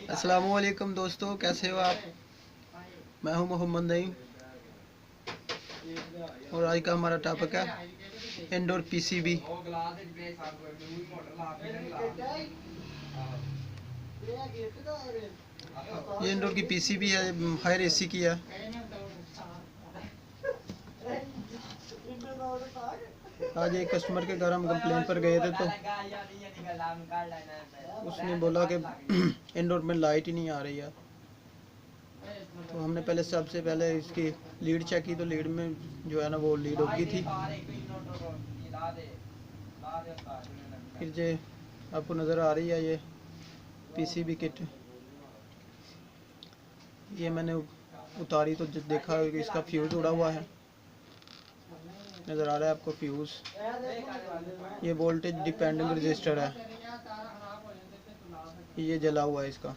अस्सलामुअलैकुम दोस्तों, कैसे हो आप। मैं हूं मोहम्मद नईम और आज का हमारा टॉपिक है इंडोर पीसीबी। ये इंडोर की पीसीबी है, हायर एसी की है। आज एक कस्टमर के घर हम कंप्लेन पर गए थे, तो उसने बोला कि इंडोर में लाइट ही नहीं आ रही है। तो हमने पहले सबसे पहले इसकी लीड चेक की, तो लीड में जो है ना वो लीड उग गई थी। फिर जो आपको नज़र आ रही है ये पीसीबी किट, ये मैंने उतारी तो देखा कि इसका फ्यूज़ उड़ा हुआ है। नज़र आ रहा है आपको फ्यूज़। ये वोल्टेज डिपेंडिंग रजिस्टर है, ये जला हुआ है इसका।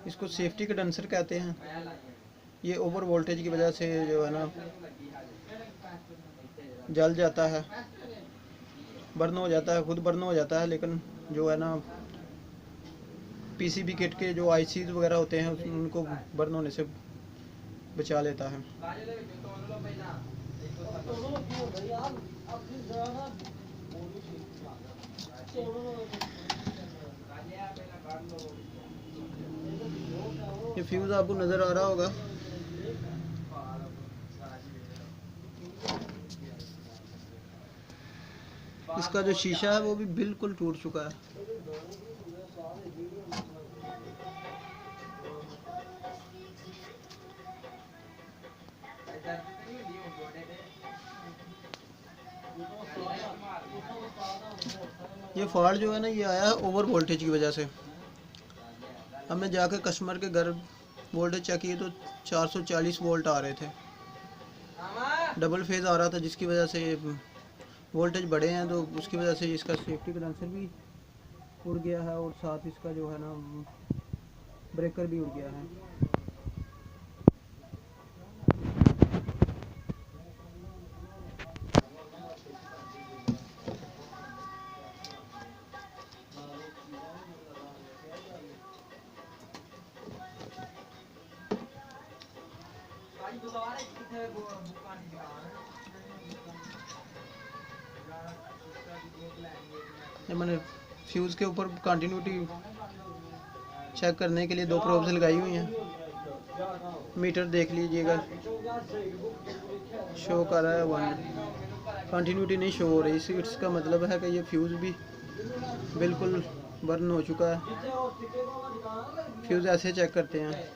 इसको सेफ्टी कंडेंसर कहते हैं। ये ओवर वोल्टेज की वजह से जो है ना जल जाता है, बर्न हो जाता है, खुद बर्न हो जाता है। लेकिन जो है ना पीसीबी किट के जो आईसीज वगैरह होते हैं उनको बर्न होने से बचा लेता है। ये फ्यूज़ आपको नज़र आ रहा होगा। इसका जो शीशा है वो भी बिल्कुल टूट चुका है। ये फॉल्ट जो है ना ये आया है ओवर वोल्टेज की वजह से। हमने जाकर कस्टमर के घर वोल्टेज चेक किए तो 440 वोल्ट आ रहे थे, डबल फेज आ रहा था, जिसकी वजह से वोल्टेज बढ़े हैं। तो उसकी वजह से इसका सेफ्टी कंडेंसर भी उड़ गया है और साथ इसका जो है ना ब्रेकर भी उड़ गया है। ये मैंने फ्यूज़ के ऊपर कंटिन्यूटी चेक करने के लिए 2 प्रोब्स लगाई हुई हैं। मीटर देख लीजिएगा, शो कर रहा है 1, कंटिन्यूटी नहीं शो हो रही। इसका मतलब है कि ये फ्यूज़ भी बिल्कुल बर्न हो चुका है। फ्यूज़ ऐसे चेक करते हैं।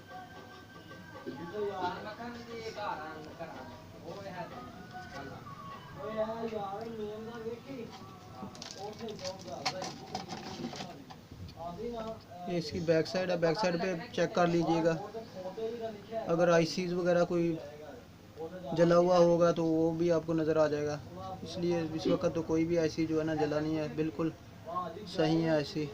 ये इसकी बैक साइड है, बैक साइड पे चेक कर लीजिएगा। अगर आईसीज वगैरह कोई जला हुआ होगा तो वो भी आपको नज़र आ जाएगा। इसलिए इस वक्त तो कोई भी आईसी जो है ना जला नहीं है, बिल्कुल सही है आईसी।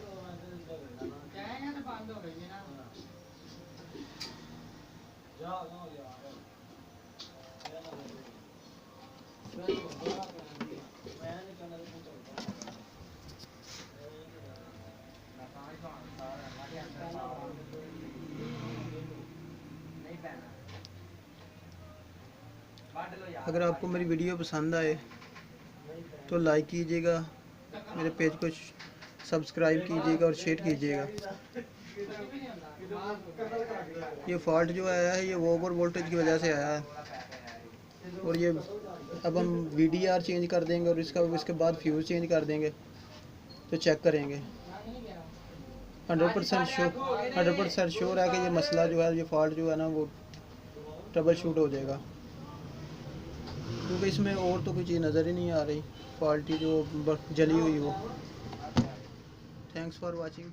अगर आपको मेरी वीडियो पसंद आए तो लाइक कीजिएगा, मेरे पेज को सब्सक्राइब कीजिएगा और शेयर कीजिएगा। ये फॉल्ट जो आया है ये ओवर वोल्टेज की वजह से आया है। और ये अब हम वीडीआर चेंज कर देंगे और इसके बाद फ्यूज़ चेंज कर देंगे तो चेक करेंगे। 100% श्योर है कि ये मसला जो है, ये फॉल्ट जो है ना वो ट्रबल शूट हो जाएगा, क्योंकि इसमें और तो कोई चीज़ नज़र ही नहीं आ रही फॉल्टी जो जली हुई हो। Thanks for watching.